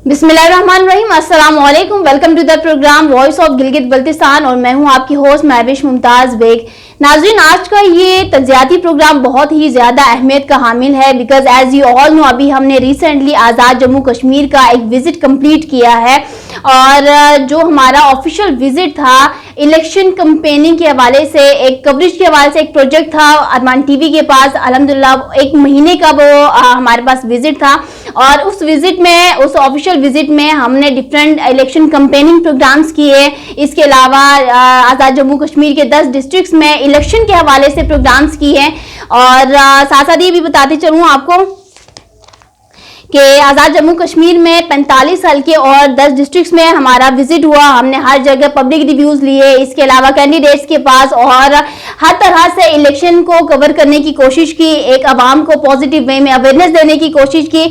बिस्मिल्लाहिर्रहमानिर्रहीम, अस्सलाम वालेकुम। Welcome to the programme voice of Gilgit Baltistan और मैं हूं आपकी होस्ट महविश मुमताज बेग। नाज़रीन, आज का ये तज्जियाती प्रोग्राम बहुत ही ज़्यादा अहमियत का हामिल है because as you all know अभी हमने रिसेंटली आज़ाद जम्मू कश्मीर का एक विजिट कंप्लीट किया है और जो हमारा ऑफिशियल विजिट था इलेक्शन कैंपेनिंग के हवाले से, एक कवरेज के हवाले से एक प्रोजेक्ट था अरमान टीवी के पास। अल्हम्दुलिल्लाह एक महीने का वो हमारे पास विजिट था और उस विजिट में, उस ऑफिशियल विजिट में हमने डिफरेंट इलेक्शन कैंपेनिंग प्रोग्राम्स किए। इसके अलावा आज़ाद जम्मू कश्मीर के 10 डिस्ट्रिक्ट्स में इलेक्शन के हवाले से प्रोग्राम्स किए और साथ साथ ये भी बताते चलूँ आपको कि आज़ाद जम्मू कश्मीर में 45 हल्के और 10 डिस्ट्रिक्ट्स में हमारा विजिट हुआ। हमने हर जगह पब्लिक रिव्यूज लिए, इसके अलावा कैंडिडेट्स के पास और हर तरह से इलेक्शन को कवर करने की कोशिश की, एक आवाम को पॉजिटिव वे में अवेयरनेस देने की कोशिश की।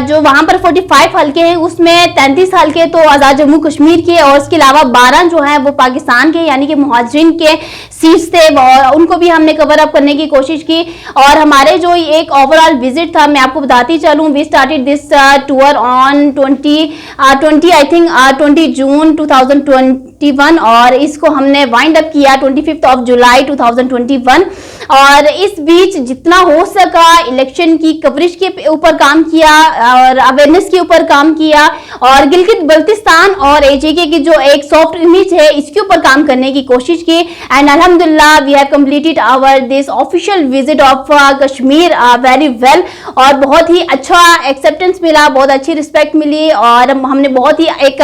जो वहाँ पर 45 हल्के हैं उसमें 33 हल्के तो आज़ाद जम्मू कश्मीर के और इसके अलावा 12 जो हैं वो पाकिस्तान के यानी कि मुहाजिरीन के सीट्स थे और उनको भी हमने कवर अप करने की कोशिश की। और हमारे जो एक ओवरऑल विजिट था, मैं आपको बताती चलूँ, we started this tour on 20 June 2021 और इसको हमने वाइंड अप किया 25 जुलाई 2021 और इस बीच जितना हो सका इलेक्शन की कवरेज के ऊपर काम किया और अवेयरनेस के ऊपर काम किया और गिलगित बल्तिस्तान और एजेके की जो एक सॉफ्ट इमेज है इसके ऊपर काम करने की कोशिश की। एंड अल्हम्दुलिल्लाह we have completed our this official visit of Kashmir very well और बहुत ही अच्छा एक्सेप्टेंस मिला, बहुत अच्छी रिस्पेक्ट मिली और हमने बहुत ही एक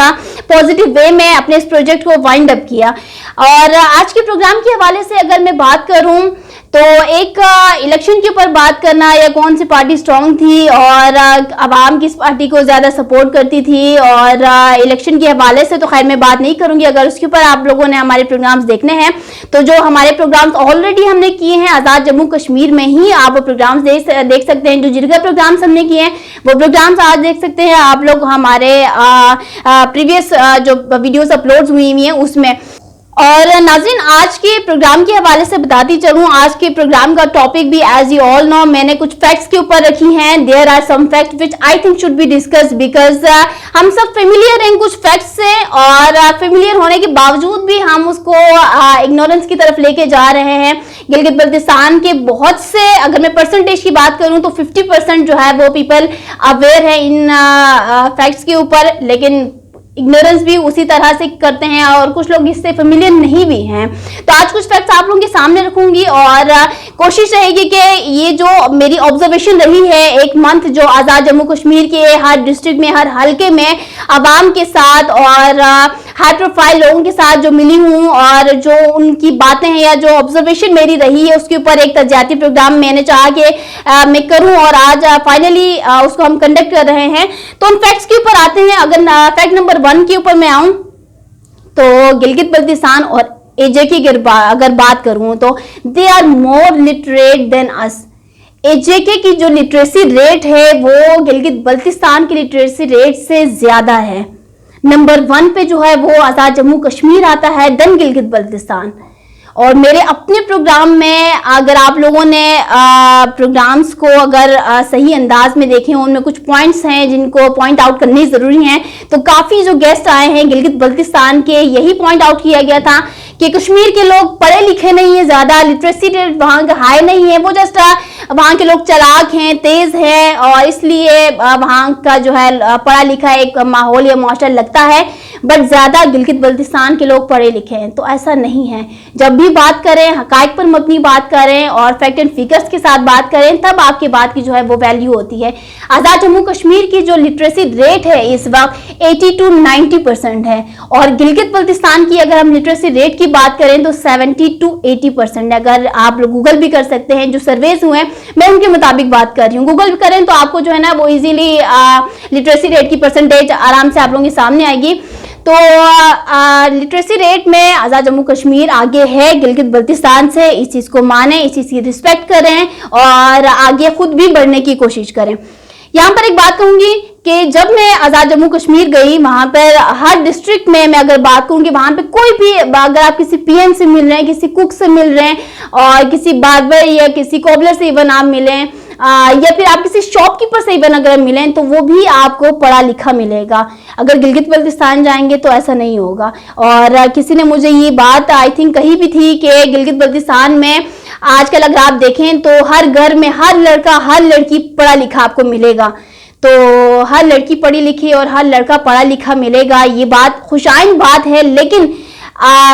पॉजिटिव वे में अपने इस प्रोजेक्ट को वाइंड अप किया। और आज के प्रोग्राम के हवाले से अगर मैं बात करूं तो एक इलेक्शन के ऊपर बात करना या कौन सी पार्टी स्ट्रांग थी और अवाम किस पार्टी को ज़्यादा सपोर्ट करती थी और इलेक्शन के हवाले से तो खैर मैं बात नहीं करूंगी। अगर उसके ऊपर आप लोगों ने हमारे प्रोग्राम्स देखने हैं तो जो हमारे प्रोग्राम्स ऑलरेडी हमने किए हैं आज़ाद जम्मू कश्मीर में ही आप वो प्रोग्राम्स देख सकते हैं। जो जिरगा प्रोग्राम्स हमने किए हैं वो प्रोग्राम्स आज देख सकते हैं आप लोग हमारे प्रीवियस जो वीडियोस अपलोड हुई हैं उसमें। और नाज़रीन, आज के प्रोग्राम के हवाले से बताती चलूँ, आज के प्रोग्राम का टॉपिक भी एज यू ऑल नो मैंने कुछ फैक्ट्स के ऊपर रखी हैं। There are some facts which I think should be discussed because हम सब फेमिलियर हैं कुछ फैक्ट्स से और फेमिलियर होने के बावजूद भी हम उसको इग्नोरेंस की तरफ लेके जा रहे हैं। गिलगित बल्तिस्तान के बहुत से, अगर मैं परसेंटेज की बात करूँ तो 50% जो है वो पीपल अवेयर है इन फैक्ट्स के ऊपर, लेकिन इग्नोरेंस भी उसी तरह से करते हैं और कुछ लोग इससे फेमिलियर नहीं भी हैं। तो आज कुछ फैक्ट्स आप लोगों के सामने रखूंगी और कोशिश रहेगी कि ये जो मेरी ऑब्जर्वेशन रही है एक मंथ जो आज़ाद जम्मू कश्मीर के हर डिस्ट्रिक्ट में, हर हल्के में आवाम के साथ और हाई प्रोफाइल लोगों के साथ जो मिली हूँ और जो उनकी बातें हैं या जो ऑब्जर्वेशन मेरी रही है उसके ऊपर एक तज्जियाती प्रोग्राम मैंने चाहा कि मैं करूँ और आज फाइनली उसको हम कंडक्ट कर रहे हैं। तो उन फैक्ट्स के ऊपर आते हैं। अगर फैक्ट नंबर 1 के ऊपर मैं आऊं तो गिलगित बल्तिस्तान और एजेके की अगर बात करूं तो they are more literate than us. AJK की जो लिटरेसी रेट है वो गिलगित बल्तिस्तान की लिटरेसी रेट से ज्यादा है। नंबर 1 पे जो है वो आज़ाद जम्मू कश्मीर आता है, देन गिलगित बल्तिस्तान। और मेरे अपने प्रोग्राम में अगर आप लोगों ने प्रोग्राम्स को अगर सही अंदाज में देखें, उनमें कुछ पॉइंट्स हैं जिनको पॉइंट आउट करने ज़रूरी हैं। तो काफ़ी जो गेस्ट आए हैं गिलगित बल्तिस्तान के, यही पॉइंट आउट किया गया था कि कश्मीर के लोग पढ़े लिखे नहीं है, ज़्यादा लिटरेसी रेट वहाँ का हाई नहीं है, वो जस्ट वहाँ के लोग चालाक हैं, तेज़ हैं और इसलिए वहाँ का जो है पढ़ा लिखा एक माहौल या माशरा लगता है, बट ज़्यादा गिलगित बल्तिस्तान के लोग पढ़े लिखे हैं। तो ऐसा नहीं है। जब भी बात करें हकाइक पर मबनी बात करें और फैक्ट एंड फिगर्स के साथ बात करें तब आपकी बात की जो है वो वैल्यू होती है। आज़ाद जम्मू कश्मीर की जो लिटरेसी रेट है इस वक्त 80 to 90% है और गिलगित बल्तिस्तान की अगर हम लिटरेसी रेट की बात करें तो 70 to 80% है। अगर आप लोग गूगल भी कर सकते हैं, जो सर्वेज हुए हैं मैं उनके मुताबिक बात कर रही हूँ, गूगल भी करें तो आपको जो है ना वो इजीली लिटरेसी रेट की परसेंटेज आराम से आप लोगों के सामने आएगी। तो लिटरेसी रेट में आज़ाद जम्मू कश्मीर आगे है गिलगित बल्तिस्तान से। इस चीज़ को माने, इस चीज़ की रिस्पेक्ट करें और आगे खुद भी बढ़ने की कोशिश करें। यहाँ पर एक बात कहूंगी कि जब मैं आज़ाद जम्मू कश्मीर गई वहाँ पर हर डिस्ट्रिक्ट में मैं अगर बात करूँ कि वहाँ पे कोई भी, अगर आप किसी पीएम से मिल रहे हैं, किसी कुक से मिल रहे हैं और किसी बार्बर या किसी कोबलर से इवन आप मिलें या फिर आप किसी शॉपकीपर से इवन अगर मिलें तो वो भी आपको पढ़ा लिखा मिलेगा। अगर गिलगित बल्तिस्तान जाएंगे तो ऐसा नहीं होगा। और किसी ने मुझे ये बात आई थिंक कही भी थी कि गिलगित बल्तिस्तान में आजकल अगर आप देखें तो हर घर में हर लड़का हर लड़की पढ़ा लिखा आपको मिलेगा। तो हर लड़की पढ़ी लिखी और हर लड़का पढ़ा लिखा मिलेगा, ये बात खुशाइन बात है, लेकिन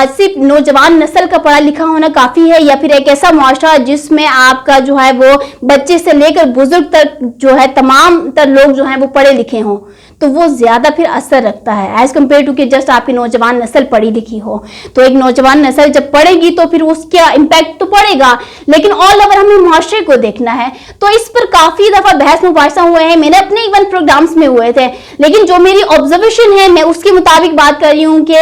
सिर्फ नौजवान नस्ल का पढ़ा लिखा होना काफ़ी है या फिर एक ऐसा मुआशरा जिसमें आपका जो है वो बच्चे से लेकर बुजुर्ग तक जो है तमाम तर लोग जो हैं वो पढ़े लिखे हों, तो वो ज़्यादा फिर असर रखता है एज कम्पेयर टू कि जस्ट आपकी नौजवान नस्ल पढ़ी लिखी हो। तो एक नौजवान नस्ल जब पढ़ेगी तो फिर उसका इम्पैक्ट तो पड़ेगा, लेकिन ऑल ओवर हमें मुआशरे को देखना है। तो इस पर काफ़ी दफ़ा बहस मुबाहिसा हुए हैं, मेरे अपने इवन प्रोग्राम्स में हुए थे, लेकिन जो मेरी ऑब्जर्वेशन है मैं उसके मुताबिक बात कर रही हूँ कि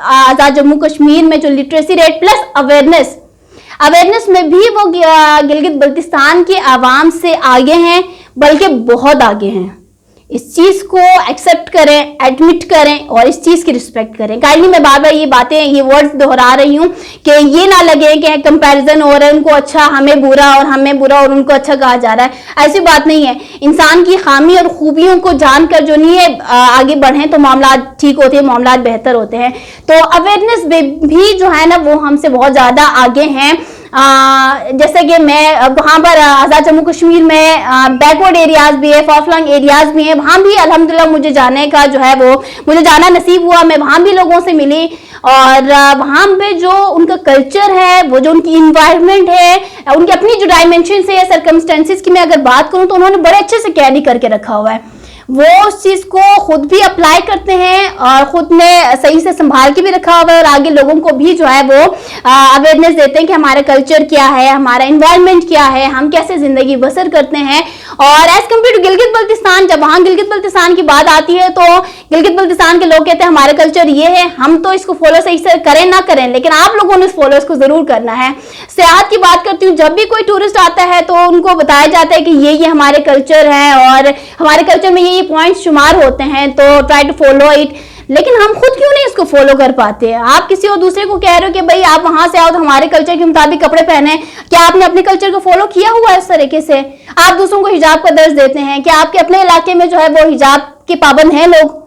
आज़ाद जम्मू कश्मीर में जो लिटरेसी रेट प्लस अवेयरनेस में भी वो गिलगित बल्तिस्तान के आवाम से आगे हैं, बल्कि बहुत आगे हैं। इस चीज को एक्सेप्ट करें, एडमिट करें और इस चीज की रिस्पेक्ट करें। काइंडली मैं बार बार ये वर्ड्स दोहरा रही हूँ कि ये ना लगे कि कंपैरिजन हो रहा है, उनको अच्छा हमें बुरा और हमें बुरा और उनको अच्छा कहा जा रहा है। ऐसी बात नहीं है। इंसान की खामी और खूबियों को जानकर जो नहीं है आगे बढ़े तो मामला ठीक होते हैं, मामला बेहतर होते हैं। तो अवेयरनेस भी जो है ना वो हमसे बहुत ज्यादा आगे हैं। जैसे कि मैं वहाँ पर आज़ाद जम्मू कश्मीर में बैकवर्ड एरियाज भी है, फारफ्लंग एरियाज भी हैं, वहाँ भी अल्हम्दुलिल्लाह मुझे जाने का जो है वो मुझे जाना नसीब हुआ। मैं वहाँ भी लोगों से मिली और वहाँ पे जो उनका कल्चर है, वो जो उनकी इन्वायरमेंट है, उनकी अपनी जो डायमेंशन है, सर्कमस्टेंसेस की मैं अगर बात करूँ तो उन्होंने बड़े अच्छे से कैरी करके रखा हुआ है। वो उस चीज को खुद भी अप्लाई करते हैं और खुद ने सही से संभाल के भी रखा हुआ है और आगे लोगों को भी जो है वो अवेयरनेस देते हैं कि हमारा कल्चर क्या है, हमारा एनवायरनमेंट क्या है, हम कैसे जिंदगी बसर करते हैं। और as compared to Gilgit Baltistan, जब वहाँ गिलगित बल्तिस्तान की बात आती है तो गिलगित बल्तिस्तान के लोग कहते हैं हमारा कल्चर ये है, हम तो इसको फॉलो सही से करें ना करें, लेकिन आप लोगों ने फॉलो इसको जरूर करना है। सियाहत की बात करती हूँ, जब भी कोई टूरिस्ट आता है तो उनको बताया जाता है कि ये हमारे कल्चर है और हमारे कल्चर में ये पॉइंट्स शुमार होते हैं, तो ट्राई टू फॉलो इट। लेकिन हम खुद क्यों नहीं इसको फॉलो कर पाते हैं? आप किसी और दूसरे को कह रहे हो कि भाई आप वहां से आओ तो हमारे कल्चर के मुताबिक कपड़े पहने, क्या आपने अपने कल्चर को फॉलो किया हुआ है? इस तरीके से आप दूसरों को हिजाब का दर्ज देते हैं, क्या आपके अपने इलाके में जो है वो हिजाब के पाबंद हैं लोग?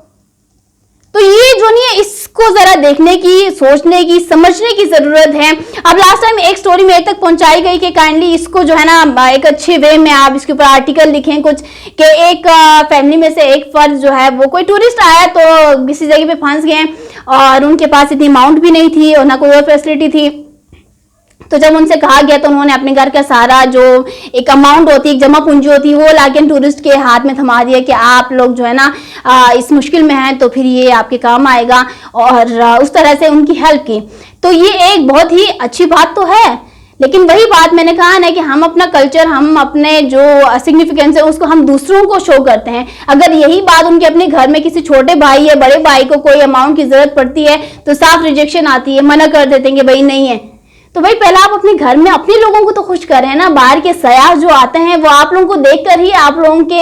तो ये जो नहीं है, इसको जरा देखने की, सोचने की, समझने की जरूरत है। अब लास्ट टाइम एक स्टोरी मेरे तक पहुंचाई गई कि काइंडली इसको जो है ना एक अच्छे वे में आप इसके ऊपर आर्टिकल लिखें कुछ, कि एक फैमिली में से एक फर्द जो है वो कोई टूरिस्ट आया तो किसी जगह पे फंस गए और उनके पास इतनी अमाउंट भी नहीं थी और ना कोई और फैसिलिटी थी। तो जब उनसे कहा गया तो उन्होंने अपने घर का सारा जो एक अमाउंट होती है, एक जमा पूंजी होती है, वो लाके टूरिस्ट के हाथ में थमा दिया कि आप लोग जो है ना इस मुश्किल में हैं तो फिर ये आपके काम आएगा, और उस तरह से उनकी हेल्प की। तो ये एक बहुत ही अच्छी बात तो है, लेकिन वही बात मैंने कहा ना कि हम अपना कल्चर, हम अपने जो सिग्निफिकेंस है उसको हम दूसरों को शो करते हैं। अगर यही बात उनके अपने घर में किसी छोटे भाई या बड़े भाई को कोई अमाउंट की जरूरत पड़ती है तो साफ रिजेक्शन आती है, मना कर देते हैं कि भाई नहीं है। तो भाई पहले आप अपने घर में अपने लोगों को तो खुश करें ना। बाहर के सयाह जो आते हैं वो आप लोगों को देखकर ही, आप लोगों के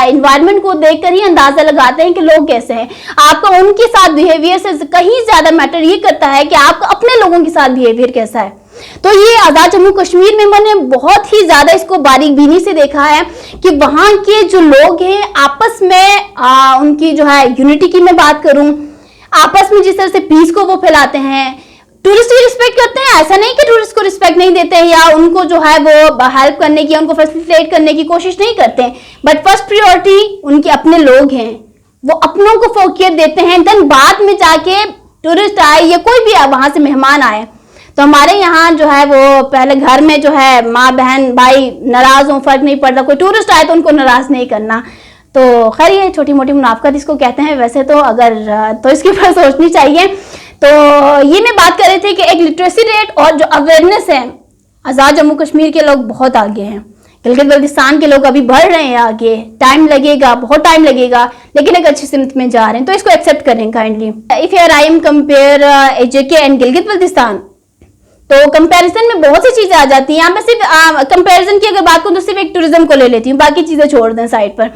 एनवायरनमेंट को देखकर ही अंदाजा लगाते हैं कि लोग कैसे हैं। आपका उनके साथ बिहेवियर से कहीं ज्यादा मैटर ये करता है कि आपका अपने लोगों के साथ बिहेवियर कैसा है। तो ये आज़ाद जम्मू कश्मीर में मैंने बहुत ही ज्यादा इसको बारीक बीनी से देखा है कि वहां के जो लोग हैं आपस में उनकी जो है यूनिटी की मैं बात करूं, आपस में जिस तरह से पीस को वो फैलाते हैं, टूरिस्ट की रिस्पेक्ट करते हैं। ऐसा नहीं कि टूरिस्ट को रिस्पेक्ट नहीं देते हैं या उनको जो है वो हेल्प करने की, उनको फैसिलिटेट करने की कोशिश नहीं करते हैं, बट फर्स्ट प्रायोरिटी उनके अपने लोग हैं, वो अपनों को फोकियत देते हैं। देन बाद में जाके टूरिस्ट आए या कोई भी वहां से मेहमान आए। तो हमारे यहाँ जो है वो पहले घर में जो है माँ बहन भाई नाराज हो, फर्क नहीं पड़ता, कोई टूरिस्ट आए तो उनको नाराज नहीं करना। तो खैर ये छोटी मोटी मुनाफकत इसको कहते हैं वैसे तो, अगर तो इसके ऊपर सोचनी चाहिए। तो ये मैं बात कर रही थी कि एक लिटरेसी रेट और जो अवेयरनेस है, आज़ाद जम्मू कश्मीर के लोग बहुत आगे हैं, गिलगित बल्तिस्तान के लोग अभी बढ़ रहे हैं आगे, टाइम लगेगा, बहुत टाइम लगेगा, लेकिन एक अच्छी सिमत में जा रहे हैं, तो इसको एक्सेप्ट करें kindly. If your I am compare AJK and Gilgit Baltistan, तो कंपैरिजन में बहुत सी चीजें आ जाती हैं। यहाँ मैं सिर्फ कंपैरिजन की अगर बात करूँ तो सिर्फ एक टूरिज्म को ले लेती हूँ, बाकी चीजें छोड़ दें साइड पर।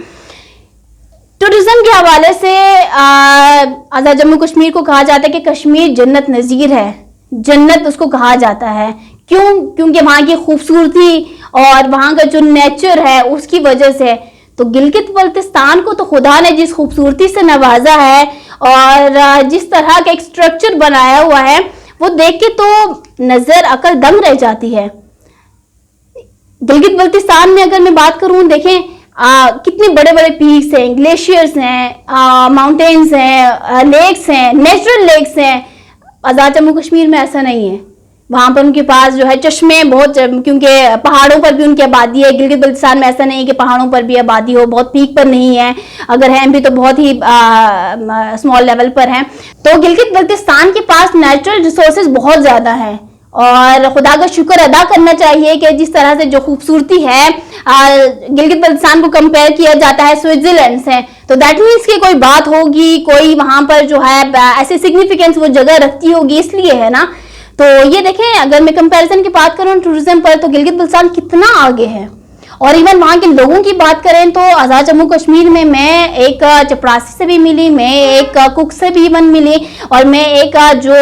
टूरिज्म के हवाले से आज़ाद जम्मू कश्मीर को कहा जाता है कि कश्मीर जन्नत नज़ीर है, जन्नत उसको कहा जाता है। क्यों? क्योंकि वहाँ की खूबसूरती और वहां का जो नेचर है उसकी वजह से। तो गिलगित बल्तिस्तान को तो खुदा ने जिस खूबसूरती से नवाजा है और जिस तरह का एक स्ट्रक्चर बनाया हुआ है, वो देख के तो नजर अकल दंग रह जाती है। गिलगित बल्तिस्तान में अगर मैं बात करूं, देखें कितने बड़े बड़े पीक्स हैं, ग्लेशियर्स हैं, माउंटेन्स हैं, लेक्स हैं, नेचुरल लेक्स हैं। आज़ाद जम्मू कश्मीर में ऐसा नहीं है। वहां पर उनके पास जो है चश्मे बहुत, क्योंकि पहाड़ों पर भी उनकी आबादी है। गिलगित बल्तिस्तान में ऐसा नहीं है कि पहाड़ों पर भी आबादी हो, बहुत पीक पर नहीं है, अगर है भी तो बहुत ही स्मॉल लेवल पर है। तो गिलगित बल्तिस्तान के पास नेचुरल रिसोर्सेज बहुत ज्यादा है और खुदा का शुक्र अदा करना चाहिए कि जिस तरह से जो खूबसूरती है, गिलगित बल्तिस्तान को कंपेयर किया जाता है स्विट्जरलैंड से, तो दैट मीन्स कि कोई बात होगी, कोई वहां पर जो है ऐसे सिग्निफिकेंस वो जगह रखती होगी, इसलिए है ना। तो ये देखें, अगर मैं कंपैरिजन की बात करूं टूरिज्म पर, तो गिलगित बल्तिस्तान कितना आगे है। और इवन वहाँ के लोगों की बात करें तो आज़ाद जम्मू कश्मीर में मैं एक चपरासी से भी मिली, मैं एक कुक से भी इवन मिली, और मैं एक जो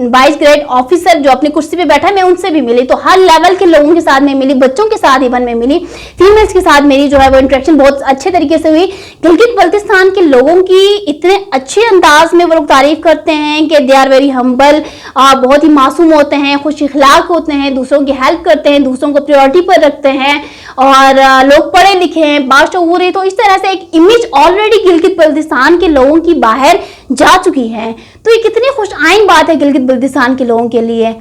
22 ग्रेड ऑफिसर जो अपनी कुर्सी पे बैठा है, मैं उनसे भी मिली। तो हर लेवल के लोगों के साथ मैं मिली, बच्चों के साथ इवन मैं मिली, फीमेल्स के साथ मेरी जो है वो इंटरेक्शन बहुत अच्छे तरीके से हुई। गिलगित बल्तिस्तान के लोगों की इतने अच्छे अंदाज में वो लोग तारीफ करते हैं कि दे आर वेरी हम्बल, बहुत ही मासूम होते हैं, खुश इखलाक होते हैं, दूसरों की हेल्प करते हैं, दूसरों को प्रायोरिटी पर रखते हैं, और लोग पढ़े लिखे हैं, बाशऊर है। तो इस तरह से एक इमेज ऑलरेडी गिलगित बल्तिस्तान के लोगों की बाहर जा चुकी है। तो ये कितनी खुश आइन बात है गिलगित बल्तिस्तान के लोगों के लिए।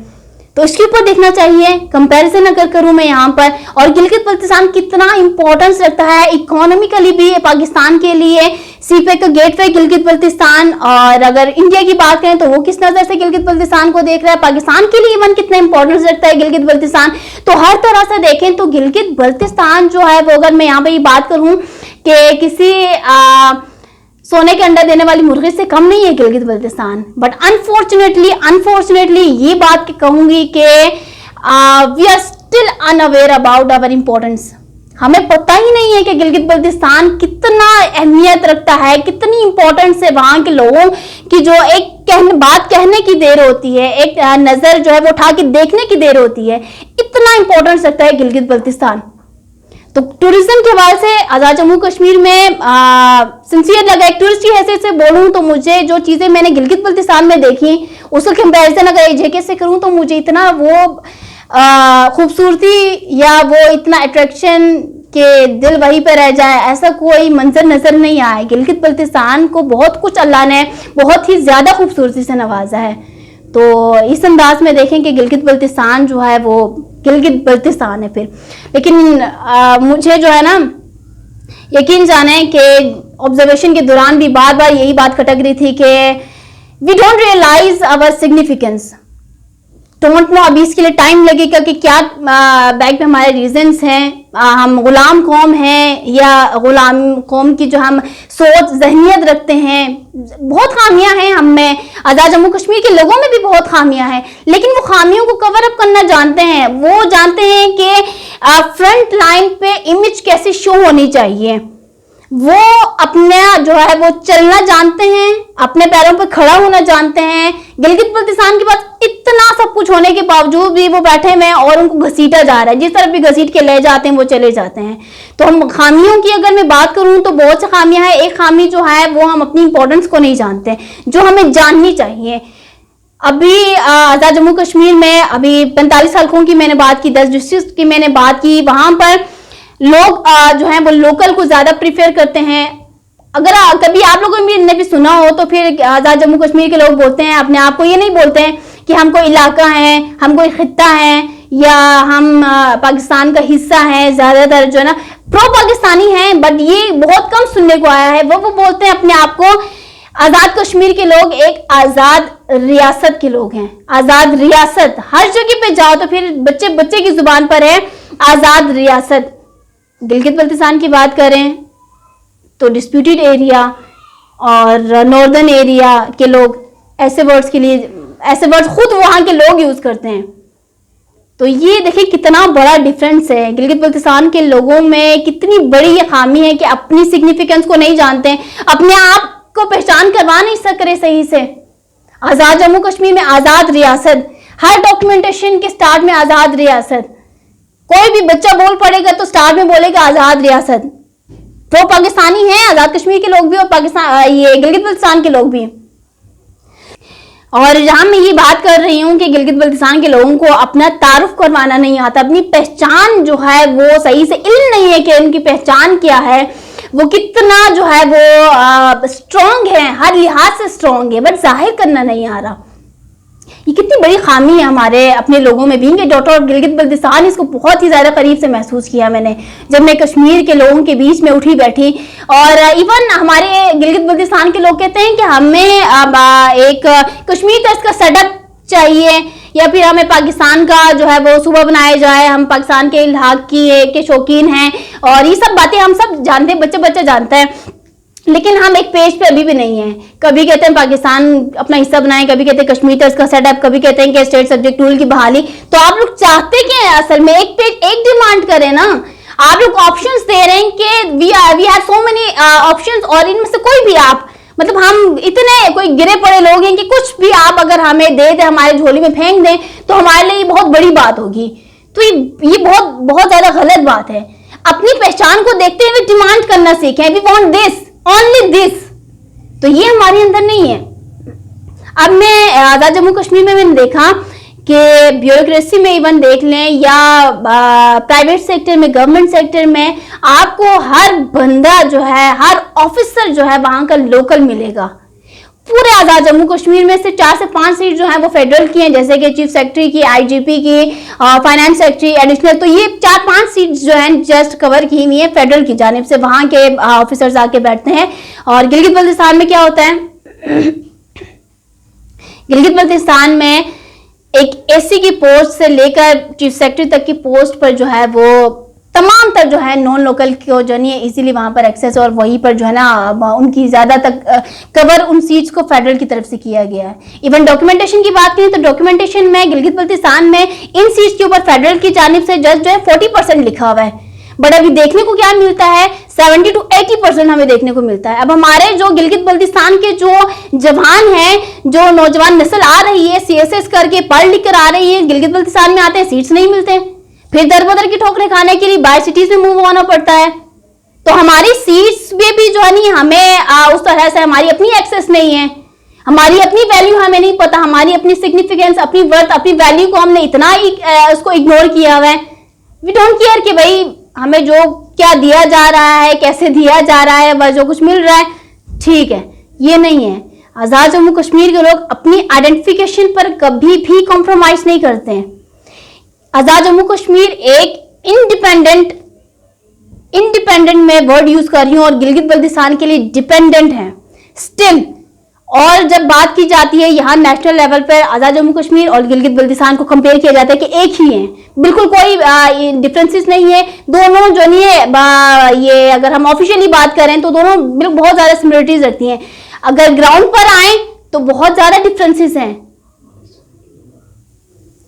तो इसके ऊपर देखना चाहिए, कंपैरिजन अगर करूं मैं यहाँ पर, और गिलगित बल्तिस्तान कितना इंपॉर्टेंस रखता है इकोनॉमिकली भी पाकिस्तान के लिए। सीपेक का गेटवे गिलगित बल्तिस्तान, और अगर इंडिया की बात करें तो वो किस नजर से गिलगित बल्तिस्तान को देख रहा है, पाकिस्तान के लिए इवन कितना इंपॉर्टेंस रखता है गिलगित बल्तिस्तान। तो हर तरह से देखें तो गिलगित बल्तिस्तान जो है वो, अगर मैं यहाँ पर ये बात करूं कि किसी सोने के अंडा देने वाली मुर्गी से कम नहीं है गिलगित बल्तिस्तान। बट अनफॉर्चुनेटली ये बात कहूंगी कि we are still unaware about our importance. हमें पता ही नहीं है कि गिलगित बल्तिस्तान कितना अहमियत रखता है, कितनी इंपॉर्टेंस है वहां के लोगों की। जो एक बात कहने की देर होती है, एक नजर जो है वो उठा के देखने की देर होती है, इतना इंपॉर्टेंस रखता है गिलगित बल्तिस्तान। तो टूरिज्म के हवाले से आज़ाद जम्मू कश्मीर में सिंसियर लगा, एक टूरिस्ट की हैसियत से बोलूं तो मुझे जो चीज़ें मैंने गिलगित बल्तिस्तान में देखी, उसका कंपैरिजन अगर जेके से करूं तो मुझे इतना वो खूबसूरती या वो इतना अट्रैक्शन के दिल वहीं पे रह जाए, ऐसा कोई मंजर नजर नहीं आया। गिलगित बल्तिस्तान को बहुत कुछ अल्लाह ने बहुत ही ज़्यादा खूबसूरती से नवाजा है। तो इस अंदाज में देखें कि गिलगित बल्तिस्तान जो है वो गिलगित बल्तिस्तान है फिर। लेकिन मुझे जो है ना यकीन जाने कि ऑब्जर्वेशन के दौरान भी बार बार यही बात खटक रही थी कि we don't realise our significance, don't know. अभी इसके लिए टाइम लगेगा कि क्या बैक में हमारे रीजंस हैं, हम गुलाम कौम हैं या गुलाम कौम की जो हम सोच जहनियत रखते हैं। बहुत खामियां हैं हम में, आज़ाद जम्मू कश्मीर के लोगों में भी बहुत खामियां हैं, लेकिन वो खामियों को कवर अप करना जानते हैं। वो जानते हैं कि फ्रंट लाइन पे इमेज कैसे शो होनी चाहिए। वो अपना जो है वो चलना जानते हैं, अपने पैरों पर खड़ा होना जानते हैं। गिलगित बल्तिस्तान के पास इतना सब कुछ होने के बावजूद भी वो बैठे हुए हैं और उनको घसीटा जा रहा है, जिस तरफ भी घसीट के ले जाते हैं वो चले जाते हैं। तो हम खामियों की अगर मैं बात करूं तो बहुत सी खामियां हैं। एक खामी जो है वो हम अपनी इंपॉर्टेंस को नहीं जानते, जो हमें जाननी चाहिए। अभी आज़ाद जम्मू कश्मीर में अभी 45 हल्कों की मैंने बात की, 10 डिस्ट्रिक्ट की मैंने बात की। वहां पर लोग जो है वो लोकल को ज्यादा प्रीफर करते हैं। अगर कभी आप लोगों ने भी सुना हो तो फिर आज़ाद जम्मू कश्मीर के लोग बोलते हैं अपने आप को, ये नहीं बोलते हैं कि हम कोई इलाका है, हम कोई खित्ता है या हम पाकिस्तान का हिस्सा है। ज्यादातर जो है ना प्रो पाकिस्तानी हैं, बट ये बहुत कम सुनने को आया है। वो बोलते हैं अपने आप को आज़ाद कश्मीर के लोग एक आज़ाद रियासत के लोग हैं। आज़ाद रियासत हर जगह पे जाओ तो फिर बच्चे बच्चे की जुबान पर है आज़ाद रियासत। गिलगित बल्तिस्तान की बात करें तो डिस्प्यूटेड एरिया और नॉर्दर्न एरिया के लोग ऐसे वर्ड्स के लिए, ऐसे वर्ड्स खुद वहां के लोग यूज करते हैं। तो ये देखिए कितना बड़ा डिफरेंस है। गिलगित बल्तिस्तान के लोगों में कितनी बड़ी ये खामी है कि अपनी सिग्निफिकेंस को नहीं जानते, अपने आप को पहचान करवा नहीं सक रहे सही से। आज़ाद जम्मू कश्मीर में आज़ाद रियासत, हर डॉक्यूमेंटेशन के स्टार्ट में आज़ाद रियासत। कोई भी बच्चा बोल पड़ेगा तो स्टार्ट में बोलेगा आजाद रियासत। तो पाकिस्तानी हैं, आजाद कश्मीर के लोग भी और पाकिस्तान ये गिलगित बल्तिस्तान के लोग भी। और जहां मैं ये बात कर रही हूँ कि गिलगित बल्तिस्तान के लोगों को अपना तारुफ करवाना नहीं आता, अपनी पहचान जो है वो सही से इल्म नहीं है कि उनकी पहचान क्या है, वो कितना जो है वो स्ट्रॉन्ग है, हर लिहाज से स्ट्रॉन्ग है, बट जाहिर करना नहीं आ रहा। ये कितनी बड़ी खामी है हमारे अपने लोगों में भी। डॉक्टर ऑफ गिलगित बल्तिस्तान, इसको बहुत ही ज़्यादा करीब से महसूस किया मैंने जब मैं कश्मीर के लोगों के बीच में उठी बैठी। और इवन हमारे गिलगित बल्तिस्तान के लोग कहते हैं कि हमें अब एक कश्मीर तर्ज का सेटअप चाहिए, या फिर हमें पाकिस्तान का जो है वो सूबा बनाया जाए, हम पाकिस्तान के इल्हाक के शौकीन हैं। और ये सब बातें हम सब जानते हैं, बच्चा बच्चा जानता है, लेकिन हम एक पेज पे अभी भी नहीं है। कभी कहते हैं पाकिस्तान अपना हिस्सा बनाएं, कभी कहते हैं कश्मीर तर्ज का सेटअप, कभी कहते हैं कि स्टेट सब्जेक्ट रूल की बहाली। तो आप लोग चाहते क्या है असल में? एक पेज एक डिमांड करें ना। आप लोग ऑप्शंस दे रहे हैं कि we have so many options, और इनमें से कोई भी आप, मतलब हम इतने कोई गिरे पड़े लोग हैं कि कुछ भी आप अगर हमें दे दें, हमारे झोली में फेंक दें, तो हमारे लिए बहुत बड़ी बात होगी। तो ये बहुत बहुत ज्यादा गलत बात है। अपनी पहचान को देखते हुए डिमांड करना सीखें। We want this, only this. तो ये हमारे अंदर नहीं है। अब मैं आजाद जम्मू कश्मीर में मैंने देखा कि ब्यूरोक्रेसी में इवन देख लें या प्राइवेट सेक्टर में, गवर्नमेंट सेक्टर में, आपको हर बंदा जो है, हर ऑफिसर जो है वहां का लोकल मिलेगा। पूरे आजाद जम्मू कश्मीर में से 4 से 5 सीट जो है वो फेडरल की हैं, जैसे कि चीफ सेक्रेटरी की, आईजीपी की, फाइनेंस सेक्रेटरी एडिशनल। तो ये 4-5 सीट जो है जस्ट कवर की हुई है फेडरल की जानिब से, वहां के ऑफिसर्स आके बैठते हैं। और गिलगित बल्तिस्तान में क्या होता है? गिलगित बल्तिस्तान में एक एसी की पोस्ट से लेकर चीफ सेक्रेटरी तक की पोस्ट पर जो है वो तमाम तक जो है नॉन लोकल को जो है इजीली वहां पर एक्सेस, और वहीं पर जो है ना उनकी ज्यादा तक कवर उन सीट्स को फेडरल की तरफ से किया गया है। इवन डॉक्यूमेंटेशन की बात करें तो डॉक्यूमेंटेशन में गिलगित बल्तिस्तान में इन सीट्स के ऊपर फेडरल की जानिब से जस्ट जो है 40% लिखा हुआ है, बट अभी देखने को क्या मिलता है 70 to 80% हमें देखने को मिलता है। अब हमारे जो गिलगित बल्तिस्तान के जो जवान हैं, जो नौजवान नस्ल आ रही है, CSS करके पढ़ लिख कर आ रही है, गिलगित बल्तिस्तान में आते हैं, सीट्स नहीं मिलते, फिर दर बदर की ठोकरें खाने के लिए बाहर सिटीज में मूव होना पड़ता है। तो हमारी सीट्स में भी जो है नहीं हमें उस तरह से हमारी अपनी एक्सेस नहीं है, हमारी अपनी वैल्यू हमें नहीं पता, हमारी अपनी सिग्निफिकेंस, अपनी वर्थ, अपनी वैल्यू को हमने इतना ही उसको इग्नोर किया हुआ है। वी डोंट केयर कि भाई हमें जो क्या दिया जा रहा है, कैसे दिया जा रहा है, बस जो कुछ मिल रहा है ठीक है। ये नहीं है। आजाद जम्मू कश्मीर के लोग अपनी आइडेंटिफिकेशन पर कभी भी कॉम्प्रोमाइज नहीं करते हैं। आजाद जम्मू कश्मीर एक इंडिपेंडेंट में वर्ड यूज कर रही हूं, और गिलगित बल्तिस्तान के लिए डिपेंडेंट है स्टिल। और जब बात की जाती है यहाँ नेशनल लेवल पर आजाद जम्मू कश्मीर और गिलगित बल्तिस्तान को कंपेयर किया जाता है कि एक ही है, बिल्कुल कोई डिफरेंसेस नहीं है। दोनों जो नहीं है ये अगर हम ऑफिशियली बात करें तो दोनों बिल्कुल बहुत ज्यादा सिमिलरिटीज रखती हैं। अगर ग्राउंड पर आए तो बहुत ज्यादा डिफरेंसेस हैं।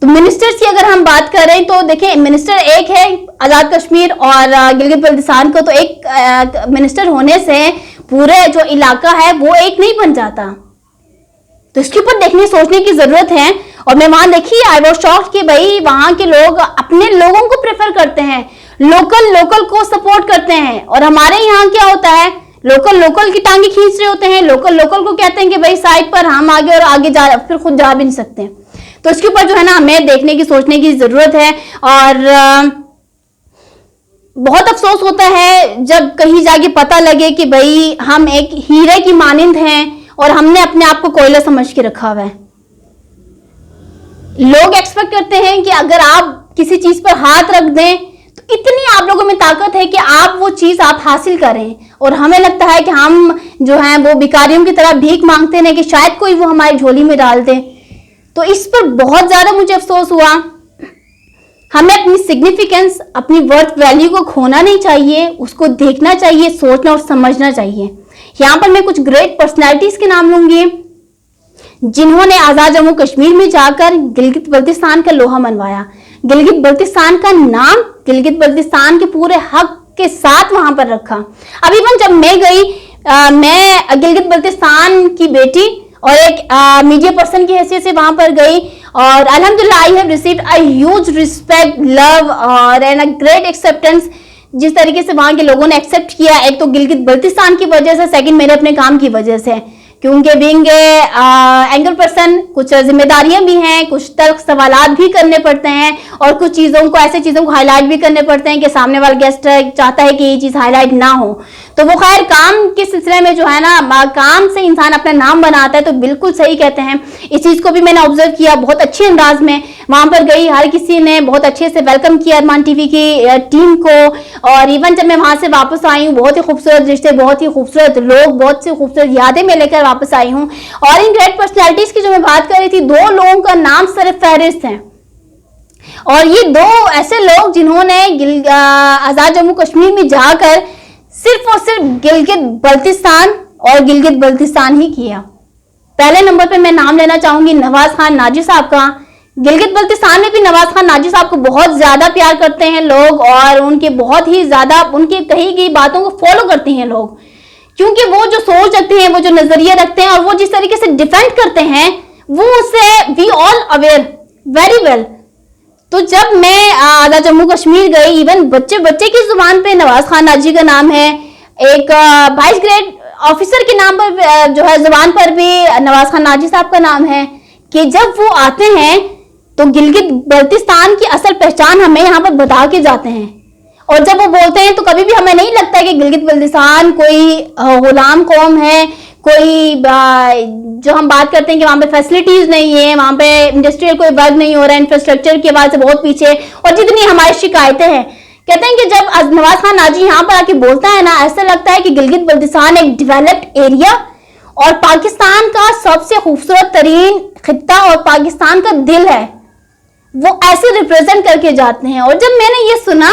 तो मिनिस्टर्स की अगर हम बात करें तो देखें, मिनिस्टर एक है आजाद कश्मीर और गिलगित बल्तिस्तान को, तो एक मिनिस्टर होने से पूरे जो इलाका है वो एक नहीं बन जाता। तो इसके ऊपर देखने सोचने की जरूरत है। और मैं वहां देखी, आई वाज शॉक्ड कि भाई वहां के लोग अपने लोगों को प्रेफर करते हैं, लोकल को सपोर्ट करते हैं। और हमारे यहाँ क्या होता है, लोकल की टांगे खींच रहे होते हैं, लोकल को कहते हैं कि भाई साइड पर हम आगे, और आगे जा फिर खुद जा भी नहीं सकते। तो इसके ऊपर जो है ना हमें देखने की सोचने की जरूरत है। और बहुत अफसोस होता है जब कहीं जाके पता लगे कि भाई हम एक हीरे की मानिंद हैं और हमने अपने आप को कोयला समझ के रखा हुआ है। लोग एक्सपेक्ट करते हैं कि अगर आप किसी चीज पर हाथ रख दें तो इतनी आप लोगों में ताकत है कि आप वो चीज आप हासिल करें, और हमें लगता है कि हम जो हैं वो भिखारियों की तरह भीख मांगते हैं कि शायद कोई वो हमारी झोली में डाल दे। तो इस पर बहुत ज्यादा मुझे अफसोस हुआ। हमें अपनी सिग्निफिकेंस, अपनी वर्थ वैल्यू को खोना नहीं चाहिए, उसको देखना चाहिए, सोचना और समझना चाहिए। यहाँ पर मैं कुछ ग्रेट पर्सनैलिटीज के नाम लूंगी जिन्होंने आजाद जम्मू कश्मीर में जाकर गिलगित बल्तिस्तान का लोहा मनवाया, गिलगित बल्तिस्तान का नाम, गिलगित बल्तिस्तान के पूरे हक के साथ वहां पर रखा। अभी जब मैं गई, मैं गिलगित बल्तिस्तान की बेटी और एक मीडिया पर्सन की हैसियत से वहां पर गई, और अल्हम्दुलिल्लाह I have received a huge respect, love और एंड अ ग्रेट एक्सेप्टेंस। जिस तरीके से वहां के लोगों ने एक्सेप्ट किया, एक तो गिलगित बल्तिस्तान की वजह से, सेकंड मेरे अपने काम की वजह से, क्योंकि बीइंग एंकर पर्सन कुछ जिम्मेदारियां भी हैं, कुछ तर्क सवालात भी करने पड़ते हैं और कुछ चीज़ों को, ऐसे चीज़ों को हाईलाइट भी करने पड़ते हैं कि सामने वाला गेस्ट चाहता है कि ये चीज़ हाईलाइट ना हो। तो वो खैर काम के सिलसिले में जो है ना, काम से इंसान अपना नाम बनाता है, तो बिल्कुल सही कहते हैं। इस चीज़ को भी मैंने ऑब्जर्व किया, बहुत अच्छे अंदाज में वहां पर गई, हर किसी ने बहुत अच्छे से वेलकम किया अरमान टीवी की टीम को। और इवन जब मैं वहां से वापस आई हूँ, बहुत ही खूबसूरत रिश्ते, बहुत ही खूबसूरत लोग, बहुत सी खूबसूरत यादें मैं लेकर वापस आई हूँ। और इन ग्रेट पर्सनैलिटीज की जो मैं बात कर रही थी, 2 लोगों का नाम सिर्फ फहरिस्त है, और ये 2 ऐसे लोग जिन्होंने आजाद जम्मू कश्मीर में जाकर सिर्फ और सिर्फ गिलगित बल्तिस्तान और गिलगित बल्तिस्तान ही किया। पहले नंबर पे मैं नाम लेना चाहूंगी नवाज खान नाजी साहब का। गिलगित बल्तिस्तान में भी नवाज खान नाजी साहब को बहुत ज्यादा प्यार करते हैं लोग, और उनके बहुत ही ज्यादा उनकी कही गई बातों को फॉलो करते हैं लोग, क्योंकि वो जो सोच रखते हैं, वो जो नजरिया रखते हैं, और वो जिस तरीके से डिफेंड करते हैं, वो उससे we all aware very well. तो जब मैं आजाद जम्मू कश्मीर गई, इवन बच्चे बच्चे की जुबान पे नवाज खान नाजी का नाम है, एक 22 ग्रेड ऑफिसर के नाम पर जो है जुबान पर भी नवाज खान नाजी साहब का नाम है, कि जब वो आते हैं तो गिलगित बल्तिस्तान की असल पहचान हमें यहाँ पर बता के जाते हैं। और जब वो बोलते हैं तो कभी भी हमें नहीं लगता है कि गिलगित बल्तिस्तान कोई गुलाम कौम है, कोई जो हम बात करते हैं कि वहां पे फैसिलिटीज नहीं है, वहां पे इंडस्ट्रियल कोई वर्क नहीं हो रहा है, इंफ्रास्ट्रक्चर की आवाज से बहुत पीछे, और जितनी हमारी शिकायतें हैं। कहते हैं कि जब नवाज खान नाजी यहाँ पर आके बोलता है ना, ऐसा लगता है कि गिलगित बल्तिस्तान एक डेवलप्ड एरिया और पाकिस्तान का सबसे खूबसूरत तरीन खित्ता और पाकिस्तान का दिल है, वो ऐसे रिप्रेजेंट करके जाते हैं। और जब मैंने ये सुना,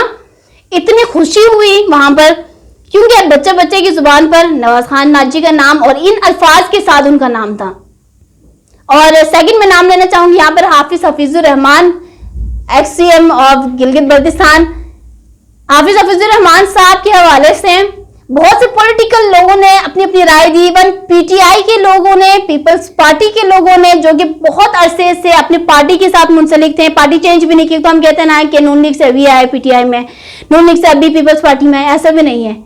इतनी खुशी हुई वहां पर, क्योंकि बच्चे बच्चे की जुबान पर नवाज खान नाजी का नाम और इन अल्फाज के साथ उनका नाम था। और सेकंड में नाम लेना चाहूंगी यहाँ पर हाफिज हफीजुर रहमान, एक्स-सीएम ऑफ गिलगित बल्तिस्तान। हाफिज हफीजुर रहमान साहब के हवाले से बहुत से पॉलिटिकल लोगों ने अपनी अपनी राय दी, इवन पीटीआई के लोगों ने, पीपल्स पार्टी के लोगों ने, जो कि बहुत अरसे से अपनी पार्टी के साथ मुंसलिक थे, पार्टी चेंज भी नहीं की। तो हम कहते हैं ना कि नून लीग से अभी आए पीटीआई में, नून लीग से अभी पीपल्स पार्टी में, ऐसा भी नहीं है।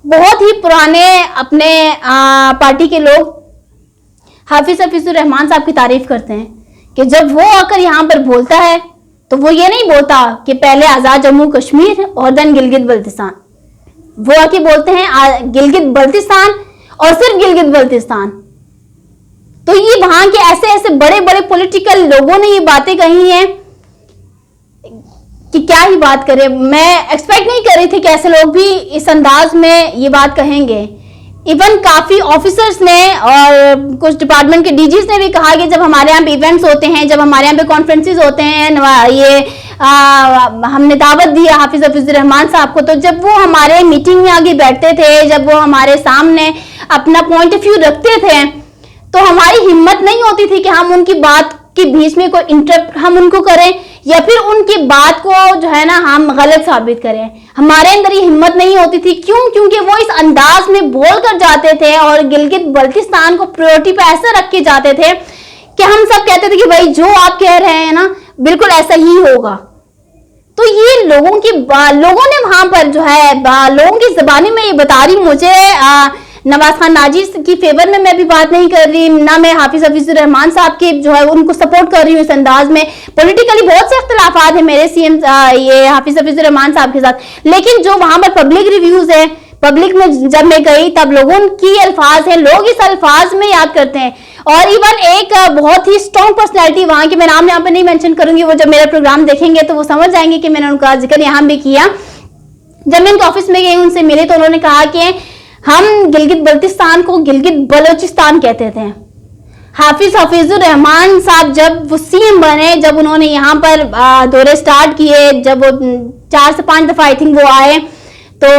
बहुत ही पुराने अपने पार्टी के लोग हाफिज हफीजुर रहमान साहब की तारीफ करते हैं कि जब वो आकर यहाँ पर बोलता है तो वो ये नहीं बोलता कि पहले आजाद जम्मू कश्मीर और देन गिलगित बल्तिस्तान, वो आके बोलते हैं गिलगित बल्तिस्तान और सिर्फ गिलगित बल्तिस्तान। तो ये वहां के ऐसे ऐसे बड़े बड़े पॉलिटिकल लोगों ने ये बातें कही हैं कि क्या ही बात करें। मैं एक्सपेक्ट नहीं कर रही थी कि ऐसे लोग भी इस अंदाज में ये बात कहेंगे। इवन काफी ऑफिसर्स ने और कुछ डिपार्टमेंट के डीजीज ने भी कहा कि जब हमारे यहाँ पे इवेंट्स होते हैं, जब हमारे यहाँ पे कॉन्फ्रेंसेस होते हैं, ये हमने दावत दी हाफिज हफीजुर रहमान साहब को, तो जब वो हमारे मीटिंग में आगे बैठते थे, जब वो हमारे सामने अपना पॉइंट ऑफ व्यू रखते थे, तो हमारी हिम्मत नहीं होती थी कि हम उनकी बात के बीच में कोई इंटरप्ट हम उनको करें या फिर उनकी बात को जो है ना हम गलत साबित करें। हमारे अंदर ये हिम्मत नहीं होती थी। क्यों? क्योंकि वो इस अंदाज में बोल कर जाते थे और गिलगित बल्तिस्तान को प्रायोरिटी पे ऐसा रख के जाते थे कि हम सब कहते थे कि भाई जो आप कह रहे हैं ना बिल्कुल ऐसा ही होगा। तो ये लोगों ने वहां पर जो है लोगों की जबानी में ये बता रही मुझे, नवाज खान नाजी की फेवर में मैं भी बात नहीं कर रही, ना मैं हाफिज हफीजुर रहमान साहब के जो है उनको सपोर्ट कर रही हूँ इस अंदाज में। पॉलिटिकली बहुत से इख्तिलाफात है मेरे सीएम ये हाफिज हफीजुर रहमान साहब के साथ, लेकिन जो वहां पर पब्लिक रिव्यूज है, पब्लिक में जब मैं गई तब लोगों की अल्फाज है, लोग इस अल्फाज में याद करते हैं। और इवन एक बहुत ही स्ट्रॉन्ग पर्सनैलिटी वहां की, मैं नाम यहाँ पे नहीं मेंशन करूंगी, वो जब मेरा प्रोग्राम देखेंगे तो वो समझ जाएंगे कि मैंने उनका जिक्र यहाँ भी किया। जब मैं उनके ऑफिस में गई, उनसे मिले, तो उन्होंने कहा कि हम गिलगित बल्तिस्तान को गिलगित बलोचिस्तान कहते थे। हाफिज हफीजुर रहमान साहब जब वो सीएम बने, जब उन्होंने यहाँ पर दौरे स्टार्ट किए, जब वो 4 से 5 दफा आई थिंक वो आए, तो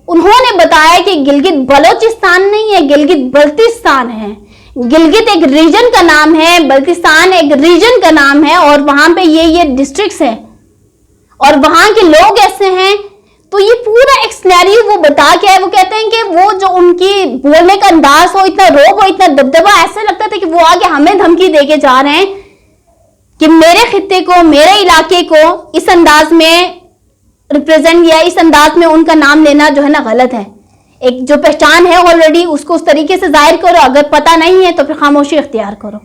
उन्होंने बताया कि गिलगित बलोचिस्तान नहीं है, गिलगित बल्तिस्तान है। गिलगित एक रीजन का नाम है, बल्तिस्तान एक रीजन का नाम है, और वहां पे ये डिस्ट्रिक्ट्स हैं और वहां के लोग ऐसे हैं। तो ये पूरा एक सिनेरियो वो बता के आए। वो कहते हैं कि वो जो उनकी बोलने का अंदाज हो, इतना रोब हो, इतना दबदबा, ऐसा लगता था कि वो आगे हमें धमकी देके जा रहे हैं कि मेरे खित्ते को, मेरे इलाके को इस अंदाज में रिप्रेजेंट या इस अंदाज में उनका नाम लेना जो है ना गलत है। एक जो पहचान है ऑलरेडी उसको उस तरीके से जाहिर करो, अगर पता नहीं है तो फिर खामोशी इख्तियार करो।